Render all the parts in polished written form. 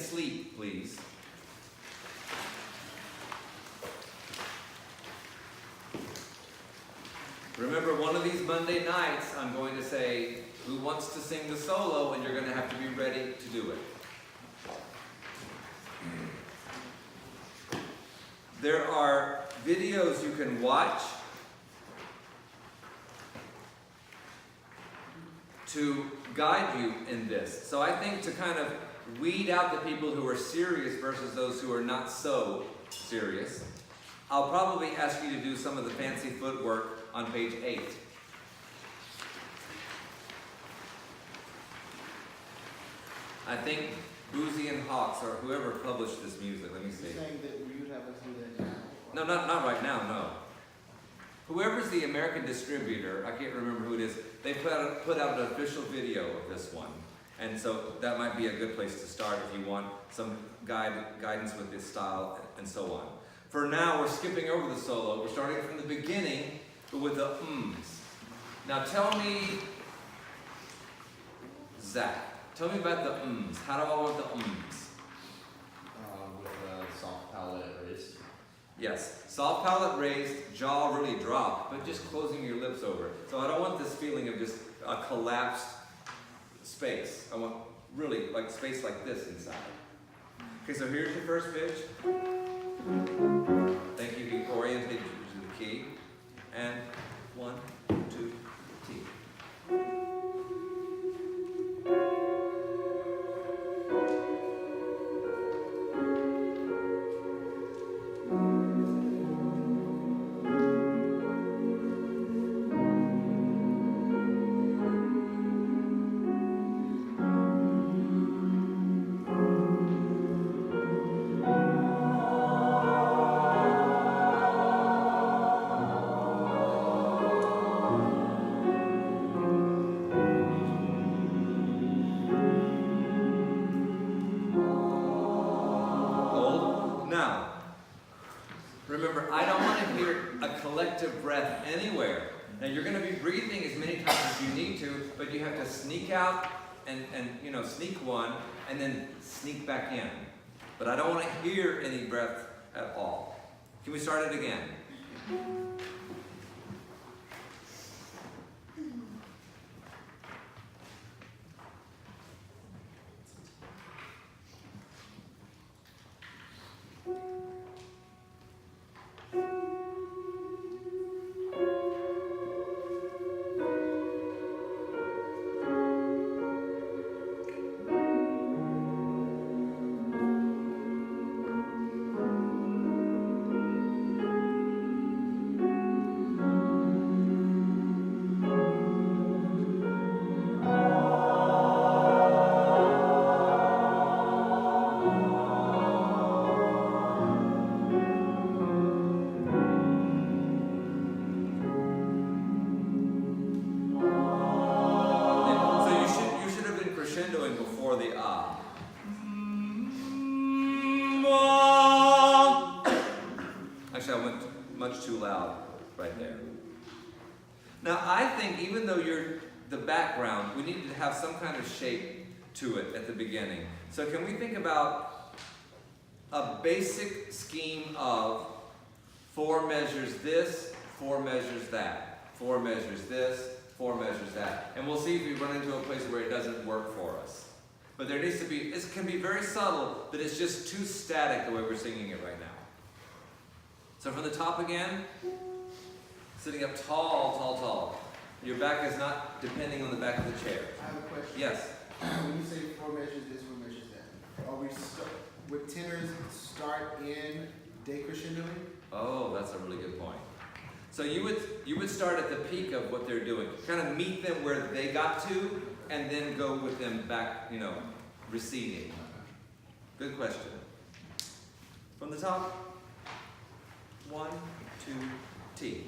asleep, please. Remember, one of these Monday nights, I'm going to say, who wants to sing the solo, and you're going to have to be ready to do it. There are videos you can watch to guide you in this. So I think to kind of weed out the people who are serious versus those who are not so serious, I'll probably ask you to do some of the fancy footwork on page 8. I think Boozy and Hawks, or whoever published this music, let me see. You're saying that you'd have us do that now? No, not right now, no. Whoever's the American distributor, I can't remember who it is, they put out an official video of this one. And so that might be a good place to start if you want some guidance with this style and so on. For now, we're skipping over the solo. We're starting from the beginning, but with the ums. Now tell me, Zach, tell me about the ums. How do I want the ums? With a soft palate raised. Yes, soft palate raised, jaw really dropped, but just closing your lips over. So I don't want this feeling of just a collapsed space. I want really like space like this inside. Okay, so here's your first pitch. Thank you. He oriented you to the key. And 1, 2, T. Remember, I don't want to hear a collective breath anywhere. Now you're going to be breathing as many times as you need to, but you have to sneak out and sneak one and then sneak back in. But I don't want to hear any breath at all. Can we start it again? Before the ah. Actually, I went much too loud right there. Now, I think even though you're the background, we need to have some kind of shape to it at the beginning. So can we think about a basic scheme of 4 measures this, 4 measures that, 4 measures this, 4 measures that. And we'll see if we run into a place where it doesn't work for us. But there needs to be, it can be very subtle, but it's just too static the way we're singing it right now. So from the top again, sitting up tall, tall, tall. Your back is not depending on the back of the chair. I have a question. Yes? When you say 4 measures this, 4 measures that, are we would tenors start in decrescendoing? Oh, that's a really good point. So you would start at the peak of what they're doing, kind of meet them where they got to, and then go with them back, receding. Good question. From the top, 1, 2, T.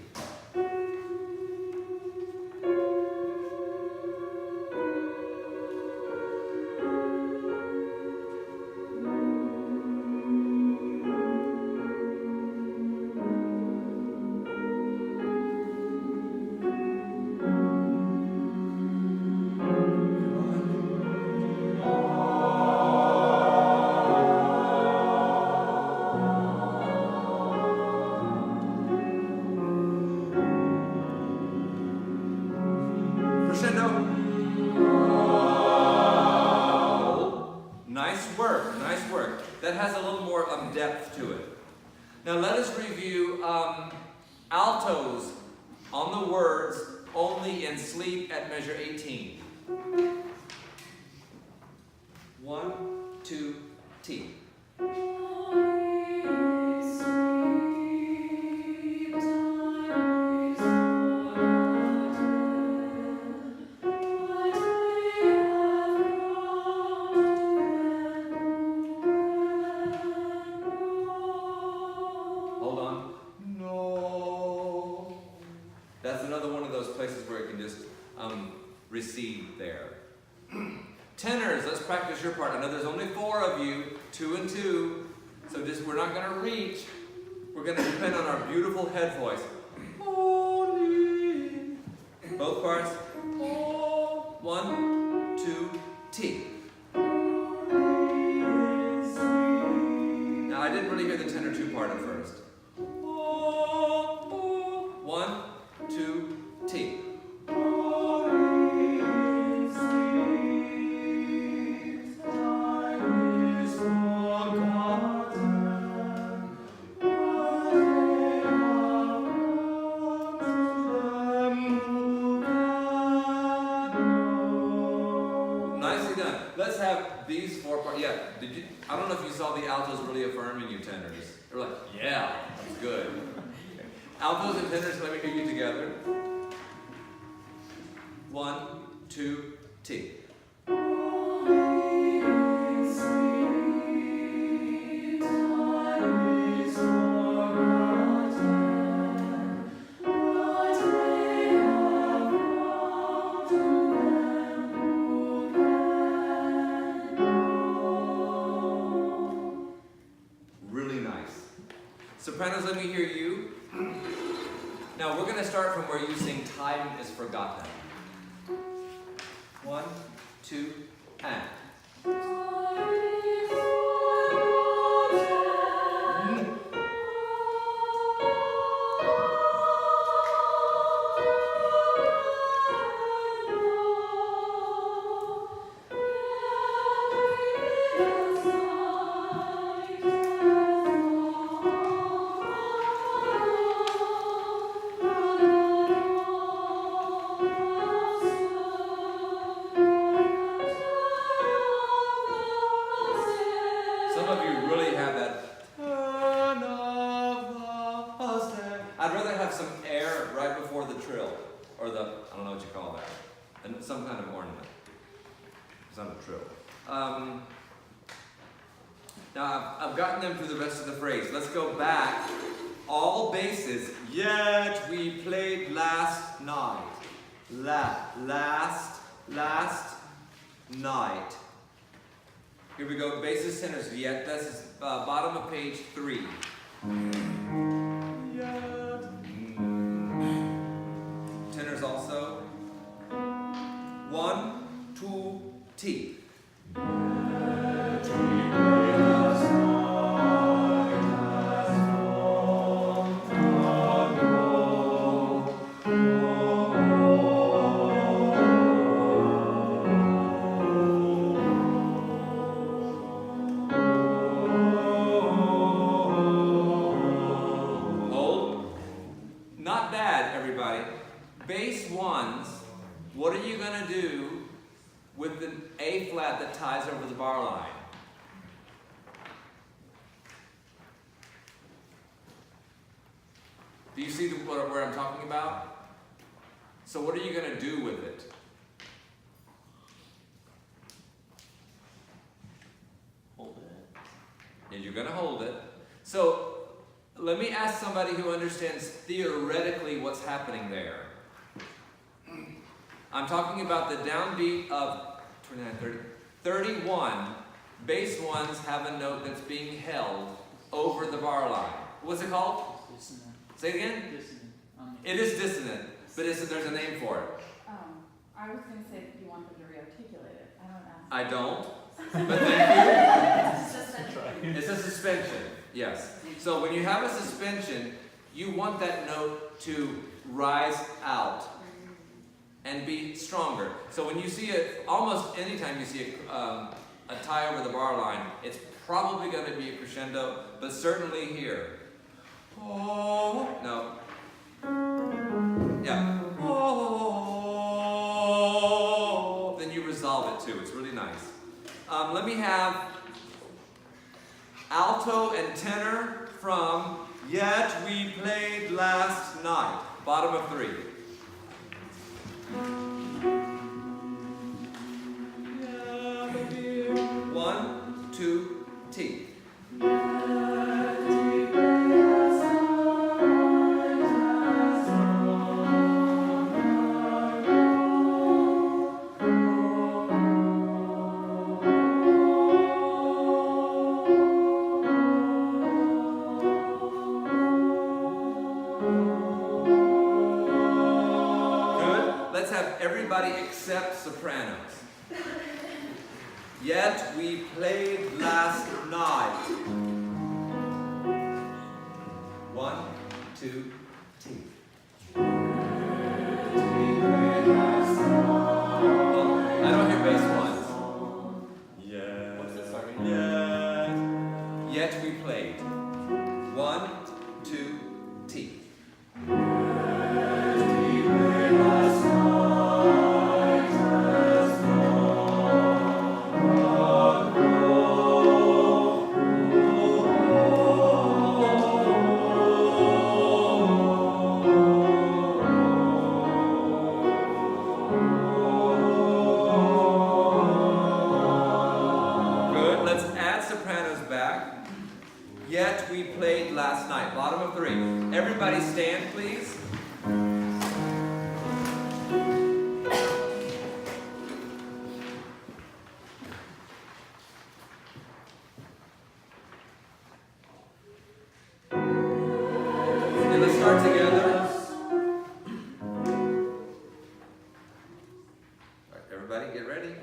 Nice work, nice work. That has a little more depth to it. Now let us review altos on the words only in sleep at measure 18. 1, 2, T. Hold on. No. That's another one of those places where it can just recede there. Tenors, let's practice your part. I know there's only 4 of you, 2 and 2. So just we're not going to reach. We're going to depend on our beautiful head voice. Holy. Both parts. 1, 2, T. Now I didn't really hear the tenor 2 part at first. 1, 2, T. Nicely done. Let's have these 4 parts. Yeah, I don't know if you saw the altos really affirming you tenors. They're like, yeah, that's good. Altos and tenors, let me hear you together. 1, 2, T. Really nice. Sopranos, let me hear you. Now we're going to start from where you sing Time is Forgotten. 1, 2, and. Some of you really have that. I'd rather have some air right before the trill, or the, I don't know what you call that, and some kind of ornament. It's not a trill. Now I've gotten them through the rest of the phrase. Let's go back. All bases, yet we played last night. Last night. Here we go, basses, tenors, yet. This is bottom of page 3. Yet. Tenors also. 1, 2, T. Not bad, everybody. Bass 1s, what are you going to do with the A flat that ties over the bar line? Do you see where I'm talking about? So what are you going to do with it? Hold it. And you're going to hold it. So let me ask somebody who understands theoretically what's happening there. I'm talking about the downbeat of 29, 30, 31. Bass 1s have a note that's being held over the bar line. What's it called? Dissonant. Say it again? Dissonant. It is dissonant, but there's a name for it. I was going to say that you want them to re-articulate it. I don't ask. I don't, but thank It's just a you. It's a suspension, yes. So when you have a suspension, you want that note to rise out and be stronger. So when you see it, almost anytime you see a a tie over the bar line, it's probably going to be a crescendo, but certainly here. Oh, no. Yeah. Oh, then you resolve it too. It's really nice. Let me have alto and tenor from Yet We Played Last Night. Bottom of 3. One, two, T. Let's have everybody except sopranos. Yet we played last night. One, two, T. Oh, I don't hear bass ones. Yeah. What's it starting? Yeah. Yet we played. One, two, T. Yet we played last night. Bottom of 3. Everybody stand, please. And let's start together. All right, everybody get ready.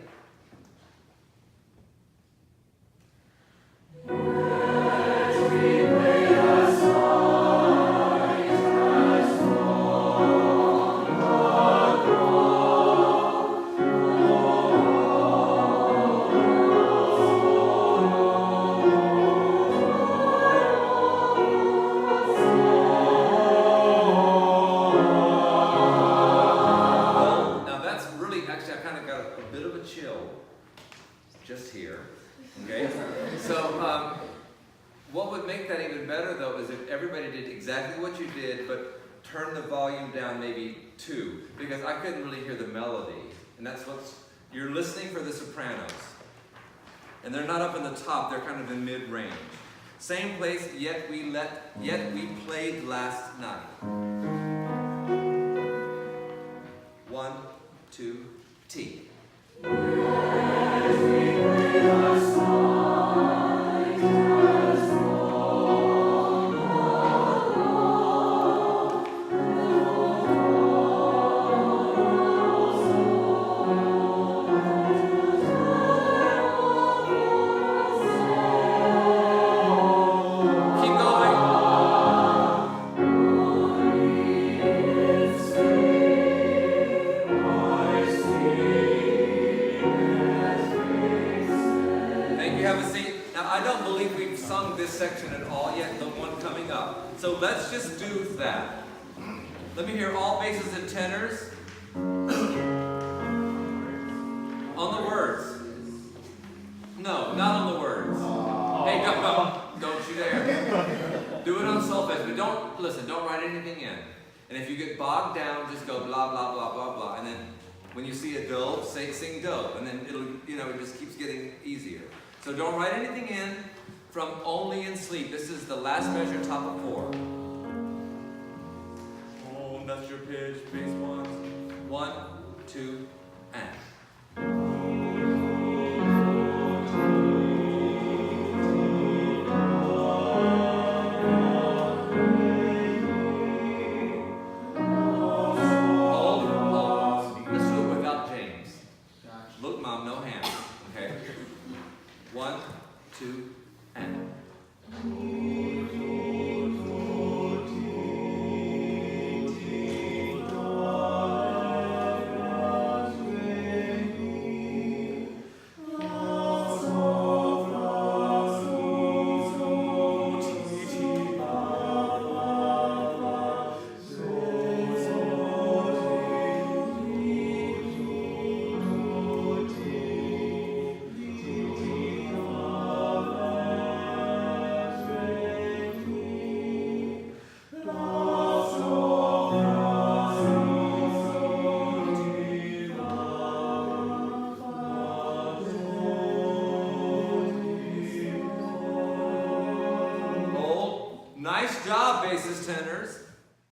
Just here, okay? So, what would make that even better though is if everybody did exactly what you did, but turn the volume down maybe 2, because I couldn't really hear the melody, and that's what's, you're listening for the sopranos, and they're not up in the top, they're kind of in mid-range. Same place, yet we played last night. 1, 2, T. Section at all yet, the one coming up. So let's just do that. Let me hear all basses and tenors. On the words. No, not on the words. Hey, don't you dare. Do it on solfege, but don't write anything in. And if you get bogged down, just go blah, blah, blah, blah, blah. And then when you see a do, sing do. And then it'll, it just keeps getting easier. So don't write anything in. From Only in Sleep. This is the last measure, top of 4. Oh, that's your pitch, bass 1. 1, 2, and. Let's do it without James. Look, Mom, no hands. Okay? 1, 2, and.